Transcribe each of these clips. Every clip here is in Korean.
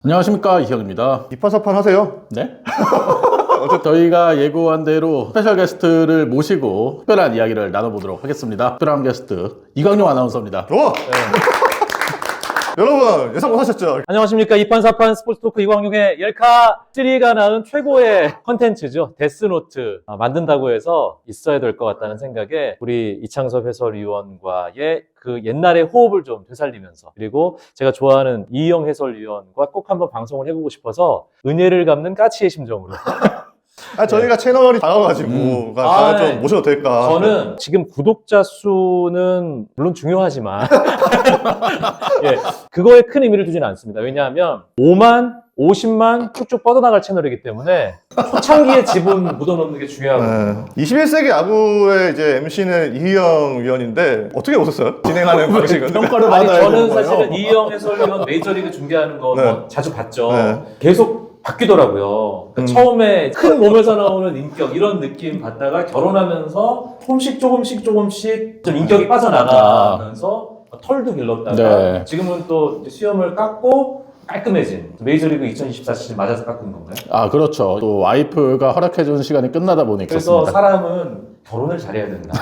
안녕하십니까, 이형입니다. 이판사판 하세요? 네? 저희가 예고한 대로 스페셜 게스트를 모시고 특별한 이야기를 나눠보도록 하겠습니다. 특별한 게스트 이광용 아나운서입니다. 좋아! 여러분 예상 못하셨죠? 안녕하십니까. 이판사판 스포츠토크 이광용의 열카3가 낳은 최고의 컨텐츠죠. 데스노트 만든다고 해서 있어야 될 것 같다는 생각에 우리 이창섭 해설위원과의 그 옛날의 호흡을 좀 되살리면서, 그리고 제가 좋아하는 이희영 해설위원과 꼭 한번 방송을 해보고 싶어서 은혜를 갚는 까치의 심정으로 저희가 채널이 작아가지고 좀 모셔도 될까? 저는 지금 구독자 수는 물론 중요하지만 예, 그거에 큰 의미를 두지는 않습니다. 왜냐하면 5만, 50만 쭉쭉 뻗어나갈 채널이기 때문에 초창기에 지분 묻어놓는 게 중요하거든요. 21세기 야구의 이제 MC는 이희영 위원인데 어떻게 오셨어요? 진행하는 방식은? 평가를 아니, 받아야 저는 되는 거예요. 사실은 이희영 해설위원 메이저리그 중계하는 거 네. 뭐 자주 봤죠. 네. 계속 바뀌더라고요. 그러니까 처음에 큰 몸에서 나오는 인격 이런 느낌 받다가 결혼하면서 조금씩 좀 인격이 빠져나가면서 털도 길렀다가 네. 지금은 또 이제 수염을 깎고 깔끔해진 메이저리그 2024 시즌 맞아서 깎은 건가요? 아, 그렇죠. 또 와이프가 허락해준 시간이 끝나다 보니 그래서 그렇습니다. 사람은 결혼을 잘해야 된다.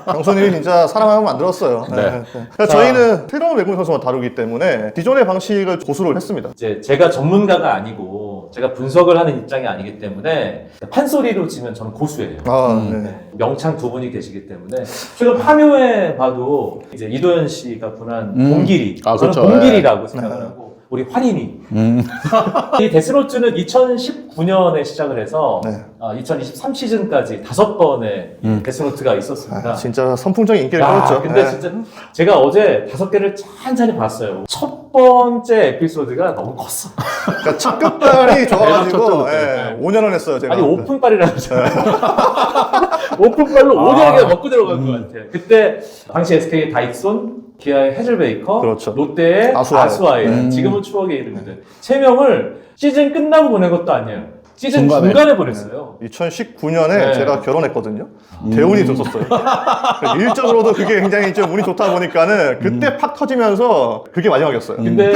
강선님이 진짜 사람하면 만들었어요. 네. 그러니까 저희는 새로운 외국인 선수만 다루기 때문에 기존의 방식을 고수를 했습니다. 이제 제가 전문가가 아니고 제가 분석을 하는 입장이 아니기 때문에 판소리로 치면 저는 고수예요. 네. 명창 두 분이 계시기 때문에 최근 파묘에 봐도 이제 이도현 씨가 분한 봄길이, 아, 저는 그렇죠. 봄길이라고 생각을 하고 우리 환인이 이 데스노트는 2019년에 시작을 해서 2023 시즌까지 5번의 데스노트가 있었습니다. 진짜 선풍적인 인기를 야, 끌었죠. 근데 네. 진짜 제가 어제 5개를 찬찬히 봤어요. 첫 번째 에피소드가 너무 컸어. 그러니까 첫 끝발이 좋아가지고 네. 5년을 했어요 제가. 아니 오픈빨이라고 하잖아요. 오픈빨로 5년을 먹고 들어간 것 같아요. 그때 당시 SK의 다익손, 기아의 해즐베이커, 그렇죠. 롯데의 아스와일, 지금은 추억의 이름인데 3명을 시즌 끝나고 보낸 것도 아니에요. 시즌 중간에 보냈어요. 2019년에 네. 제가 결혼했거든요. 대운이 좋았어요. 일적으로도 그게 굉장히 좀 운이 좋다 보니까는 그때 팍 터지면서 그게 마지막이었어요. 근데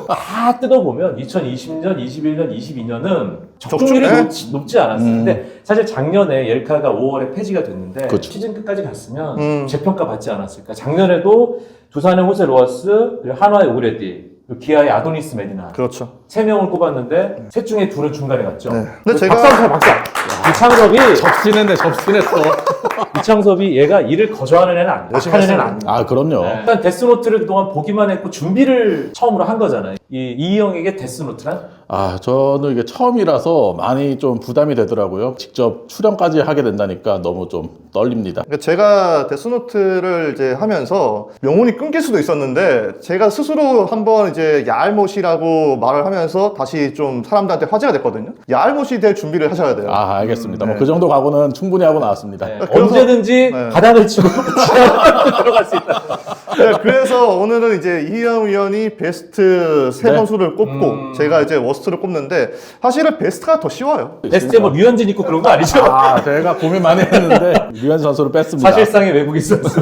다 뜯어보면 2020년, 21년, 22년은 적중률이 네. 높지 않았어요. 근데 사실 작년에 옐카가 5월에 폐지가 됐는데 그렇죠. 시즌 끝까지 갔으면 재평가 받지 않았을까. 작년에도 두산의 호세 로하스, 그리고 한화의 오레디, 그리고 기아의 아도니스 메디나 그렇죠. 3명을 꼽았는데 셋 중에 둘은 중간에 갔죠. 네. 근데 제가 박수! 이창섭이 접신했어. 이창섭이 얘가 일을 거저하는 애는 아니야. 열심히 하는 애는 했어요. 아니야. 아, 그럼요. 네. 일단 데스노트를 그동안 보기만 했고 준비를 처음으로 한 거잖아요. 이희영에게 데스노트란? 아, 저는 이게 처음이라서 많이 좀 부담이 되더라고요. 직접 출연까지 하게 된다니까 너무 좀 떨립니다. 그러니까 제가 데스노트를 이제 하면서 명운이 끊길 수도 있었는데 제가 스스로 한번 이제 야알못이라고 말을 하면서 다시 좀 사람들한테 화제가 됐거든요. 야알못이 될 준비를 하셔야 돼요. 아, 알겠습니다. 네. 뭐 그 정도 각오는 충분히 하고 나왔습니다. 네. 그래서- 언제든지 네. 바닥을 치고 들어갈 수 있다. 네, 그래서 오늘은 이제 이희영 위원이 베스트 세 네. 선수를 꼽고 제가 이제 워스트를 꼽는데 사실은 베스트가 더 쉬워요. 베스트에 뭐 류현진 있고 그런 거 아니죠? 아, 제가 고민 많이 했는데 류현 선수를 뺐습니다. 사실상의 외국인 선수.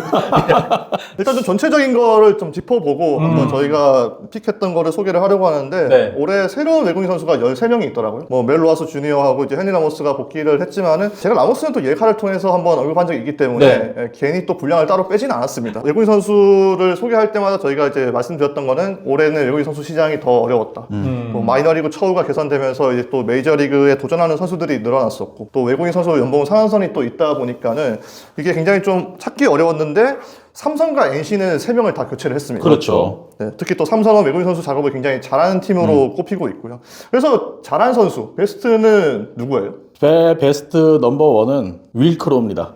일단 좀 전체적인 거를 좀 짚어보고 한번 저희가 픽했던 거를 소개를 하려고 하는데 네. 올해 새로운 외국인 선수가 13명이 있더라고요. 뭐 멜 로하스 주니어하고 이제 헤니 라모스가 복귀를 했지만은 제가 라모스는 또 옐카를 통해서 한번 언급한 적이 있기 때문에 네. 괜히 또 분량을 따로 빼지는 않았습니다. 외국인 선수를 소개할 때마다 저희가 이제 말씀드렸던 거는 올해는 외국인 선수 시장이 더 어려웠다. 뭐 마이너리그 처우가 개선되면서 이제 또 메이저리그에 도전하는 선수들이 늘어났었고 또 외국인 선수 연봉 상한선이 또 있다 보니까는 이게 굉장히 좀 찾기 어려웠는데 삼성과 NC는 3명을 다 교체를 했습니다. 그렇죠. 네, 특히 또 삼성은 외국인 선수 작업을 굉장히 잘하는 팀으로 꼽히고 있고요. 그래서 잘한 선수 베스트는 누구예요? 베스트 넘버 원은 윌크로입니다.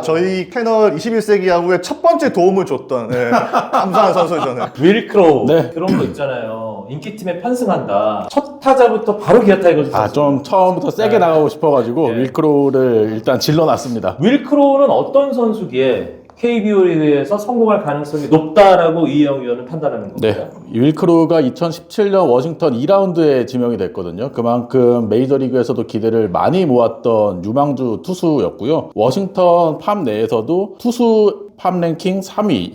저희 채널 21세기 야구의 첫 번째 도움을 줬던 감사한 선수 저는. 윌크로우. 네. 그런 거 있잖아요. 인기팀에 편승한다. 첫 타자부터 바로 기아 타이거즈 선수. 아, 좀 처음부터 세게 나가고 싶어가지고 네. 윌크로를 일단 질러놨습니다. 윌크로우는 어떤 선수기에 KBO 리그에서 성공할 가능성이 높다라고 이희영 위원은 판단하는 건가요? 네, 윌크로가 2017년 워싱턴 2라운드에 지명이 됐거든요. 그만큼 메이저리그에서도 기대를 많이 모았던 유망주 투수였고요. 워싱턴 팜 내에서도 투수 팝 랭킹 3위,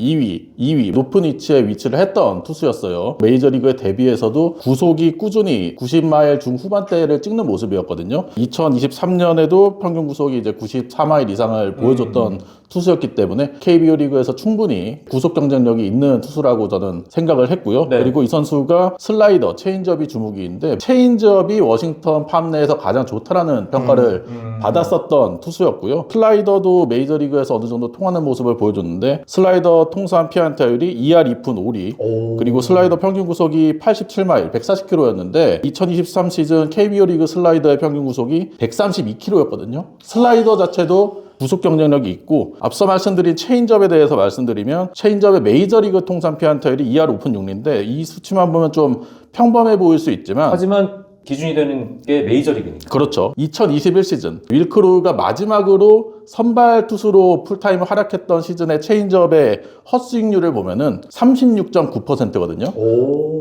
2위 높은 위치에 위치를 했던 투수였어요. 메이저리그에 데뷔해서도 구속이 꾸준히 90마일 중후반대를 찍는 모습이었거든요. 2023년에도 평균 구속이 이제 94마일 이상을 보여줬던 투수였기 때문에 KBO 리그에서 충분히 구속 경쟁력이 있는 투수라고 저는 생각을 했고요. 네. 그리고 이 선수가 슬라이더, 체인지업이 주목인데 체인지업이 워싱턴 팝 내에서 가장 좋다라는 평가를 받았었던 투수였고요. 슬라이더도 메이저리그에서 어느 정도 통하는 모습을 보여줬는데 슬라이더 통산 피안타율이 2할 2푼 5리 그리고 슬라이더 평균 구속이 87마일, 140km였는데 2023 시즌 KBO 리그 슬라이더의 평균 구속이 132km였거든요. 슬라이더 자체도 구속 경쟁력이 있고 앞서 말씀드린 체인지업에 대해서 말씀드리면 체인지업의 메이저리그 통산 피안타율이 2할 5푼 6리인데 이 수치만 보면 좀 평범해 보일 수 있지만 하지만 기준이 되는 게 메이저리그니까. 그렇죠. 2021 시즌 윌크로우가 마지막으로 선발 투수로 풀타임을 활약했던 시즌의 체인지업의 헛스윙률을 보면은 36.9%거든요.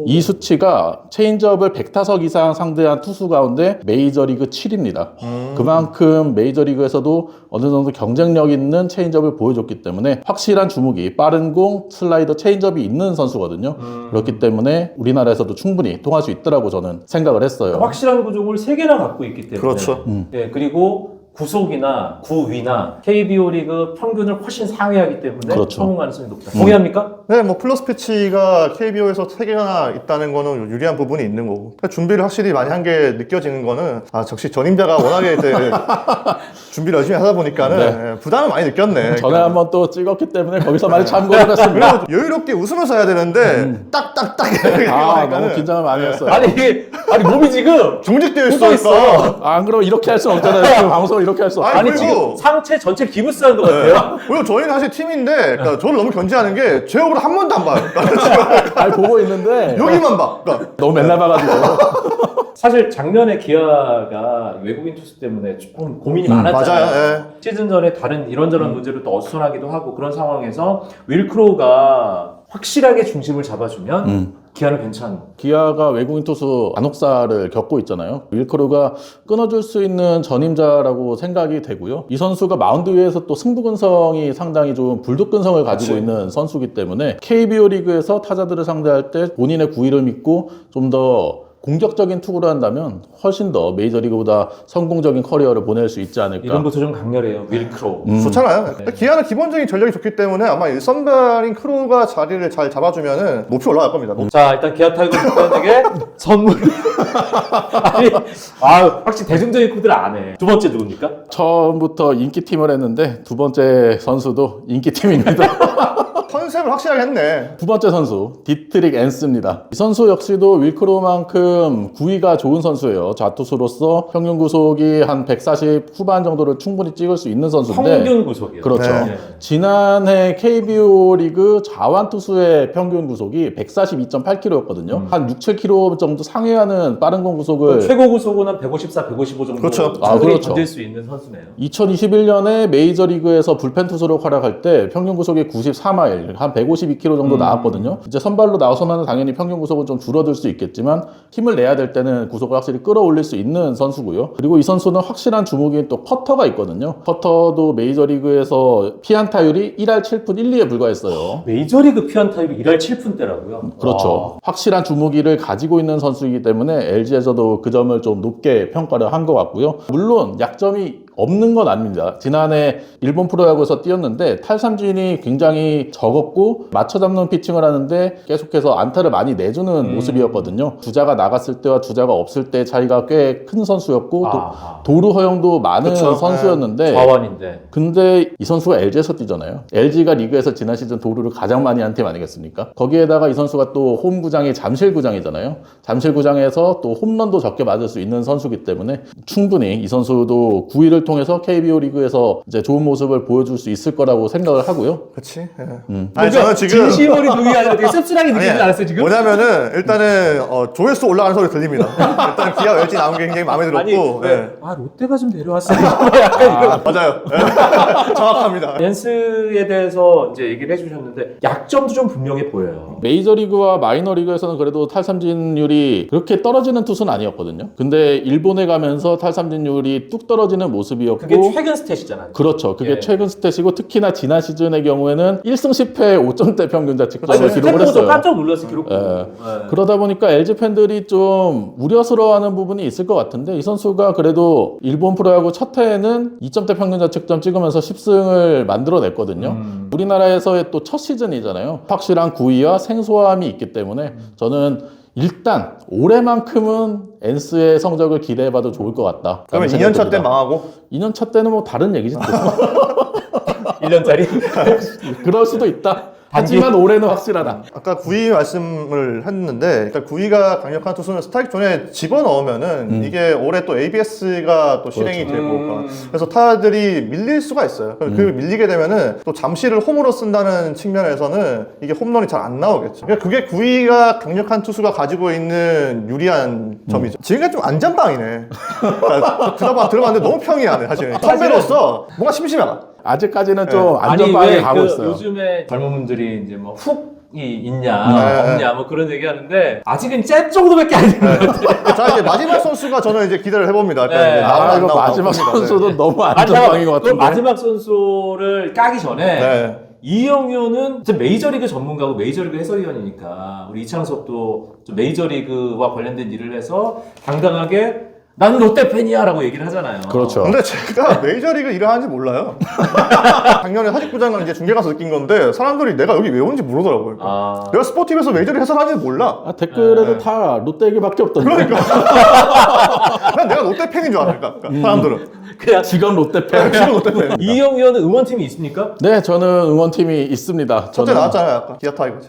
이 수치가 체인지업을 100타석 이상 상대한 투수 가운데 메이저리그 7입니다. 그만큼 메이저리그에서도 어느 정도 경쟁력 있는 체인지업을 보여줬기 때문에 확실한 주목이 빠른 공, 슬라이더, 체인지업이 있는 선수거든요. 그렇기 때문에 우리나라에서도 충분히 통할 수 있다고 저는 생각을 했어요. 확실한 구종을 3개나 갖고 있기 때문에. 그렇죠. 네, 그리고 구속이나 구위나 KBO 리그 평균을 훨씬 상회하기 때문에 그렇죠. 성공 가능성이 높다. 동의합니까? 네, 뭐 플러스 패치가 KBO에서 3개나 있다는 거는 유리한 부분이 있는 거고 그러니까 준비를 확실히 많이 한 게 느껴지는 거는 역시 전임자가 워낙에 이제 준비를 열심히 하다 보니까는 네. 부담을 많이 느꼈네. 전에 한번 또 찍었기 때문에 거기서 많이 참고를 했습니다. 그리고 여유롭게 웃으면서 해야 되는데 딱딱딱 이렇게 아, 하니까는 너무 긴장을 많이 했어요. 아니 이게 몸이 지금 중직되어 웃어 있으니까. 안 그러면 이렇게 할 수 없잖아요. 지금 방송을 이렇게 할 수 없어요. 아니 그리고- 지금 상체 전체 기부스한 것 같아요. 그리고 저희는 사실 팀인데 그러니까 저를 너무 견제하는 게 제 얼굴 한 번도 안 봐요. 그러니까 잘 보고 있는데 여기만 봐. 그러니까 너무 맨날 봐가지고 사실 작년에 기아가 외국인 투수 때문에 조금 고민이 많았잖아요. 맞아요. 예. 시즌 전에 다른 이런저런 문제로 또 어수선하기도 하고 그런 상황에서 윌크로우가 확실하게 중심을 잡아주면 기아는 괜찮은. 기아가 외국인 투수 안혹사를 겪고 있잖아요. 윌크로가 끊어줄 수 있는 전임자라고 생각이 되고요. 이 선수가 마운드 위에서 또 승부근성이 상당히 좀 불독근성을 가지고 그치. 있는 선수이기 때문에 KBO 리그에서 타자들을 상대할 때 본인의 구위를 믿고 좀 더 공격적인 투구를 한다면 훨씬 더 메이저리그보다 성공적인 커리어를 보낼 수 있지 않을까. 이름부터 좀 강렬해요. 윌크로우. 좋잖아요. 기아는 기본적인 전력이 좋기 때문에 아마 이 선발인 크로우가 자리를 잘 잡아주면은 높이 올라갈 겁니다. 자, 일단 기아 타이거즈 팬에게 선물. 아니, 확실히 대중적인 코드를 안 해. 두 번째 누굽니까? 처음부터 인기팀을 했는데 두 번째 선수도 인기팀입니다. 컨셉을 확실하게 했네. 두 번째 선수 디트릭 앤스입니다. 이 선수 역시도 윌크로만큼 구위가 좋은 선수예요. 좌투수로서 평균 구속이 한 140 후반 정도를 충분히 찍을 수 있는 선수인데 평균 구속이요. 그렇죠. 네. 지난해 KBO 리그 좌완 투수의 평균 구속이 142.8km였거든요. 한 6, 7km 정도 상회하는 빠른 공 구속을 최고 구속은 한 154, 155 정도 그렇죠. 충분히 그렇죠. 던질 수 있는 선수네요. 2021년에 메이저리그에서 불펜 투수로 활약할 때 평균 구속이 94마일, 한 152km 정도 나왔거든요. 이제 선발로 나와서만 당연히 평균 구속은 좀 줄어들 수 있겠지만 힘을 내야 될 때는 구속을 확실히 끌어올릴 수 있는 선수고요. 그리고 이 선수는 확실한 주목인 또 퍼터가 있거든요. 퍼터도 메이저리그에서 피안타율이 1할 7푼 1, 2에 불과했어요. 메이저리그 피안타율이 1할 7푼대라고요? 그렇죠. 확실한 주무기를 가지고 있는 선수이기 때문에 LG에서도 그 점을 좀 높게 평가를 한 것 같고요. 물론 약점이 없는 건 아닙니다. 지난해 일본 프로야구에서 뛰었는데 탈삼진이 굉장히 적었고 맞춰 잡는 피칭을 하는데 계속해서 안타를 많이 내주는 모습이었거든요. 주자가 나갔을 때와 주자가 없을 때 차이가 꽤 큰 선수였고 아하. 또 도루 허용도 많은 그쵸. 선수였는데 좌완인데. 근데 이 선수가 LG에서 뛰잖아요. LG가 리그에서 지난 시즌 도루를 가장 많이 한 팀 아니겠습니까? 거기에다가 이 선수가 또 홈구장이 잠실구장이잖아요. 잠실구장에서 또 홈런도 적게 맞을 수 있는 선수이기 때문에 충분히 이 선수도 9위를 통해서 KBO 리그에서 이제 좋은 모습을 보여줄 수 있을 거라고 생각을 하고요. 그치? 예. 아니, 저는 지금. 진심으로 동의하는 되게 씁쓸하게 느끼지 않았어요, 지금? 뭐냐면은, 일단은, 조회수 올라가는 소리 들립니다. 일단 기아 LG 나온 게 굉장히 마음에 들었고. 예. 롯데가 좀 내려왔어요. 약간 맞아요. 예. 정확합니다. 옌스에 대해서 이제 얘기를 해주셨는데 약점도 좀 분명해 보여요. 메이저리그와 마이너리그에서는 그래도 탈삼진율이 그렇게 떨어지는 투수는 아니었거든요. 근데 일본에 가면서 탈삼진율이 뚝 떨어지는 모습이 모습이었고 그게 최근 스탯이잖아요. 그렇죠. 그게 예. 최근 스탯이고 특히나 지난 시즌의 경우에는 1승 10패 5점대 평균 자책점을 그렇죠. 기록을 템포도 했어요. 깜짝 놀랐어요, 기록. 예. 그러다 보니까 LG 팬들이 좀 우려스러워하는 부분이 있을 것 같은데 이 선수가 그래도 일본 프로야구 첫 해에는 2점대 평균 자책점 찍으면서 10승을 만들어냈거든요. 우리나라에서의 또 첫 시즌이잖아요. 확실한 구위와 생소함이 있기 때문에 저는 일단 올해만큼은 엔스의 성적을 기대해봐도 좋을 것 같다. 그러면 2년차 때 망하고 2년차 때는 뭐 다른 얘기지. 또. 1년짜리? 그럴 수도 있다. 하지만 올해는 확실하다. 아까 구위 말씀을 했는데, 그러니까 구위가 강력한 투수는 스트라이크 존에 집어넣으면은 이게 올해 또 ABS가 또 실행이 그렇죠. 되고, 그래서 타자들이 밀릴 수가 있어요. 그 밀리게 되면은 또 잠시를 홈으로 쓴다는 측면에서는 이게 홈런이 잘 안 나오겠죠. 그러니까 그게 구위가 강력한 투수가 가지고 있는 유리한 점이죠. 지금까지 좀 안전빵이네. 그러니까 들어봤는데 너무 평이하네, 사실. 선배로서 뭔가 심심하다. 아직까지는 좀 아니 안전빵에 왜 가고 그 있어요. 요즘에 젊은 분들이 이제 뭐 훅이 있냐 없냐 뭐 그런 얘기하는데 아직은 잽 정도밖에 안 되는 것 같아요. 자, 이제 마지막 선수가 저는 이제 기대를 해봅니다. 일단 네. 이제 나오나 아, 안 이거 나오나 마지막 봅니다. 선수도 너무 아니, 안전빵인 것 그럼 같은데. 마지막 선수를 까기 전에 네. 이영효는 진짜 메이저리그 전문가고 메이저리그 해설위원이니까 우리 이창섭도 좀 메이저리그와 관련된 일을 해서 당당하게 나는 롯데 팬이야라고 얘기를 하잖아요. 그렇죠. 근데 제가 메이저리그 일을 하는지 몰라요. 작년에 사직구장을 이제 중계 가서 느낀 건데 사람들이 내가 여기 왜 온지 모르더라고요. 아. 내가 스포티비에서 메이저리그 해설하는지 몰라. 아, 댓글에도 다 롯데 얘기밖에 없던데. 그러니까. 난 내가 롯데 팬인 줄 알았다. 사람들은. 그냥 지금 롯데 팬. 지금 롯데 팬. 이영효는 응원팀이 있습니까? 네, 저는 응원팀이 있습니다. 첫째 나왔잖아요, 아까 기아 타이거즈.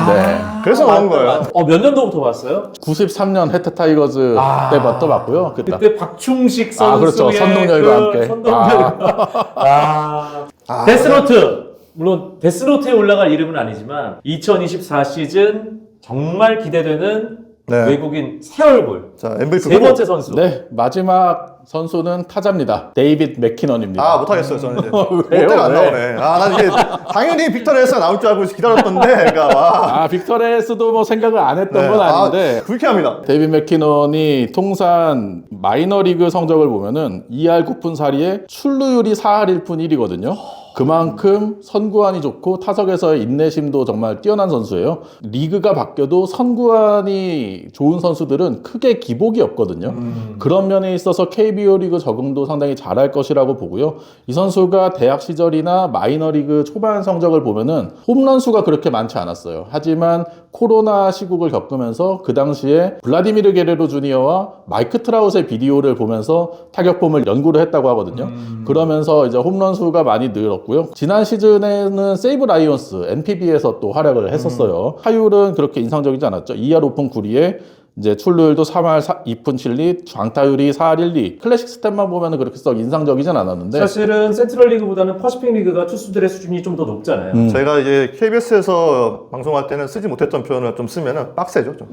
네. 그래서 나온 거예요. 몇 년도부터 봤어요? 93년 해태 타이거즈 때부터 봤고요. 그때 박충식 선수의 아, 그렇죠. 선동열과 함께. 선동열과 데스노트 물론 데스노트에 올라갈 이름은 아니지만 2024 시즌 정말 기대되는 네. 외국인 새 얼굴 자, MVP 세 번째 선수. 네, 마지막 선수는 타자입니다. 데이빗 맥키넌입니다. 아, 못하겠어요, 저는 이제. 왜요? 롯데가 안 왜? 나오네. 아, 난 이게 당연히 빅터 레스가 나올 줄 알고 기다렸던데, 그러니까 와. 아, 빅터레스도 뭐 생각을 안 했던 건 아닌데. 불쾌합니다. 데이빗 맥키넌이 통산 마이너리그 성적을 보면은 2할 9푼 4리에 출루율이 4할 1푼 1이거든요. 그만큼 선구안이 좋고 타석에서의 인내심도 정말 뛰어난 선수예요. 리그가 바뀌어도 선구안이 좋은 선수들은 크게 기복이 없거든요. 그런 면에 있어서 KBO 리그 적응도 상당히 잘할 것이라고 보고요. 이 선수가 대학 시절이나 마이너리그 초반 성적을 보면은 홈런 수가 그렇게 많지 않았어요. 하지만 코로나 시국을 겪으면서 그 당시에 블라디미르 게레로 주니어와 마이크 트라웃의 비디오를 보면서 타격폼을 연구를 했다고 하거든요. 그러면서 이제 홈런 수가 많이 늘었고요. 지난 시즌에는 세이브 라이온스 NPB에서 또 활약을 했었어요. 타율은 그렇게 인상적이지 않았죠. 2할 5푼 9리에 이제 출루율도 3할 2푼 7리, 장타율이 4할 1리. 클래식 스탯만 보면 그렇게 썩 인상적이진 않았는데 사실은 센트럴 리그보다는 퍼시픽 리그가 투수들의 수준이 좀 더 높잖아요. 제가 이제 KBS에서 방송할 때는 쓰지 못했던 표현을 좀 쓰면은 빡세죠, 좀.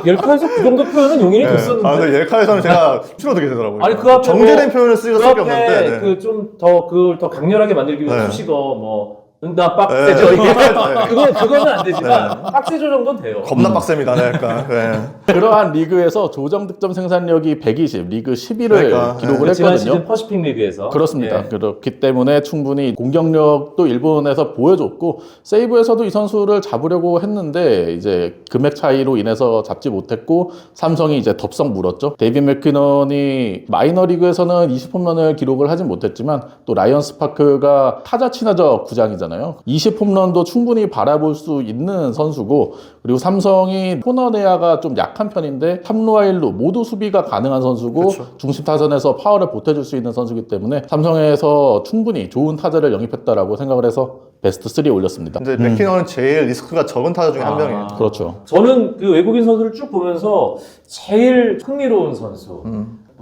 열카에서 그 정도 표현은 용인이 됐었는데. 아, 근데 옐카에서는 제가 줄어들게 되더라고요. 아니 그 앞에 정제된 표현을 쓰기가 그 썩이 앞에 없는데. 네. 그 좀 더 그걸 더 강렬하게 만들기 위해서 네. 수식어 뭐 나 빡세죠 이게 그거는 안 되지만 빡세죠 정도는 돼요. 겁나 빡셉니다, 네, 그러니까. 네. 그러한 리그에서 조정 득점 생산력이 120, 리그 11을 그러니까, 기록을 지난 했거든요. 시즌 퍼시픽 리그에서 그렇습니다. 예. 그렇기 때문에 충분히 공격력도 일본에서 보여줬고 세이브에서도 이 선수를 잡으려고 했는데 이제 금액 차이로 인해서 잡지 못했고 삼성이 이제 덥석 물었죠. 데이빗 맥키넌이 마이너리그에서는 20홈런을 기록을 하진 못했지만 또 라이언스 파크가 타자 친화적 구장이잖아요. 20홈런도 충분히 바라볼 수 있는 선수고 그리고 삼성이 코너 내야가 좀 약한 편인데 3루와 1루 모두 수비가 가능한 선수고 그렇죠. 중심 타선에서 파워를 보태줄 수 있는 선수이기 때문에 삼성에서 충분히 좋은 타자를 영입했다라고 생각을 해서 베스트 3에 올렸습니다. 근데 맥키너는 제일 리스크가 적은 타자 중에 한 명이에요. 그렇죠. 저는 그 외국인 선수를 쭉 보면서 제일 흥미로운 선수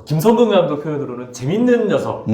김성근 감독 표현으로는 재밌는 녀석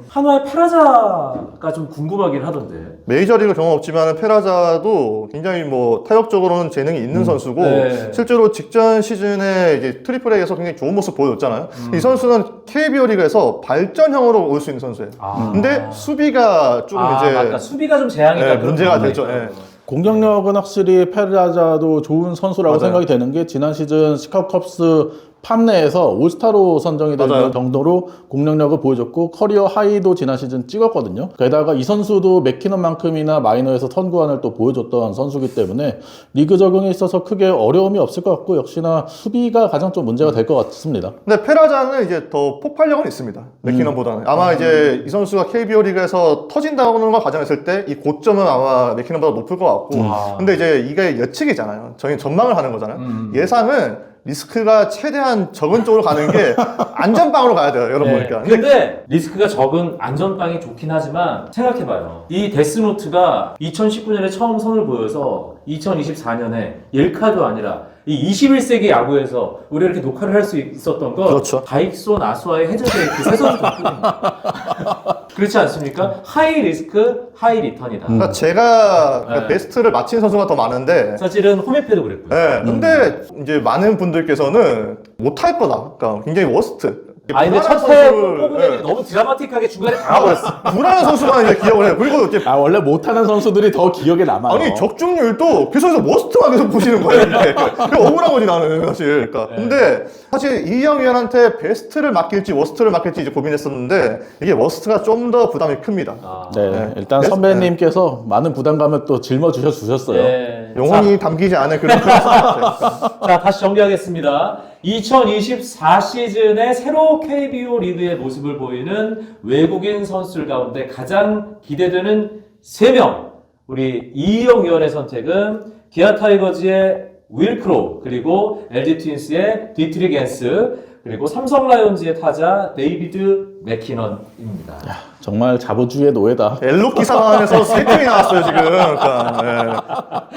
한화의 페라자가 좀 궁금하긴 하던데. 메이저리그 경험 없지만 페라자도 굉장히 뭐 타격적으로는 재능이 있는 선수고 네. 실제로 직전 시즌에 이제 트리플 A에서 굉장히 좋은 모습 보여줬잖아요. 이 선수는 KBO 리그에서 발전형으로 올 수 있는 선수예요. 근데 수비가 좀 이제 맞다. 수비가 좀 재앙이다. 네, 그런 문제가 부분이 되죠. 있어요. 예. 공격력은 확실히 페라자도 좋은 선수라고 맞아요. 생각이 되는 게 지난 시즌 시카고 컵스 팜 내에서 올스타로 선정이 될 맞아요. 정도로 공격력을 보여줬고 커리어 하이도 지난 시즌 찍었거든요. 게다가 이 선수도 맥키넌만큼이나 마이너에서 선구안을 또 보여줬던 선수기 때문에 리그 적응에 있어서 크게 어려움이 없을 것 같고 역시나 수비가 가장 좀 문제가 될 것 같습니다. 근데 페라자는 이제 더 폭발력은 있습니다. 맥키넌보다는. 아마 이제 이 선수가 KBO 리그에서 터진다는 걸 가정했을 때 이 고점은 아마 맥키넌보다 높을 것 같고. 근데 이제 이게 예측이잖아요. 저희 전망을 하는 거잖아요. 예상은 리스크가 최대한 적은 쪽으로 가는 게 안전빵으로 가야 돼요. 여러분 보니까. 근데 리스크가 적은 안전빵이 좋긴 하지만 생각해봐요. 이 데스노트가 2019년에 처음 선을 보여서 2024년에 1카도 아니라 이 21세기 야구에서 우리가 이렇게 녹화를 할 수 있었던 건 그렇죠. 다익소 나스와의 해저드의 그세 선수 덕분입니다. 그렇지 않습니까? 하이 리스크, 하이 리턴이다. 그러니까 제가 네. 베스트를 마친 선수가 더 많은데 사실은 홈에페도 그랬고요. 네, 근데 이제 많은 분들께서는 못할 거다. 그러니까 굉장히 워스트. 아니 근데 불안한 첫해 선수를, 뽑으면 너무 드라마틱하게 중간에 나가버렸어. 불안한 선수만 이제 기억을 해요. 그리고 이제 원래 못하는 선수들이 더 기억에 남아요. 아니 적중률도 계속해서 워스트만 계속 보시는 거예요. 이게. 그게 억울한 거지 나는 사실. 그러니까 근데 사실 이영 위원한테 베스트를 맡길지 워스트를 맡길지 이제 고민했었는데 이게 워스트가 좀 더 부담이 큽니다. 네, 일단 선배님께서 많은 부담감을 또 짊어주셨어요. 주셨어요. 영혼이 담기지 않은 그런 자, 다시 정리하겠습니다. 2024 시즌에 새로 KBO 리그의 모습을 보이는 외국인 선수들 가운데 가장 기대되는 3명. 우리 이희영 위원의 선택은 기아 타이거즈의 윌 크로우, 그리고 LG 트윈스의 디트리 겐스, 그리고 삼성 라이온즈의 타자 데이비드 맥키넌입니다. 정말 자본주의의 노예다. 엘로키 상황에서 3팀이 나왔어요 지금. 그러니까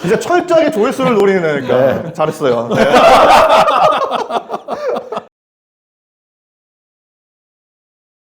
이제 철저하게 조회수를 노리는 그러니까 잘했어요. 네.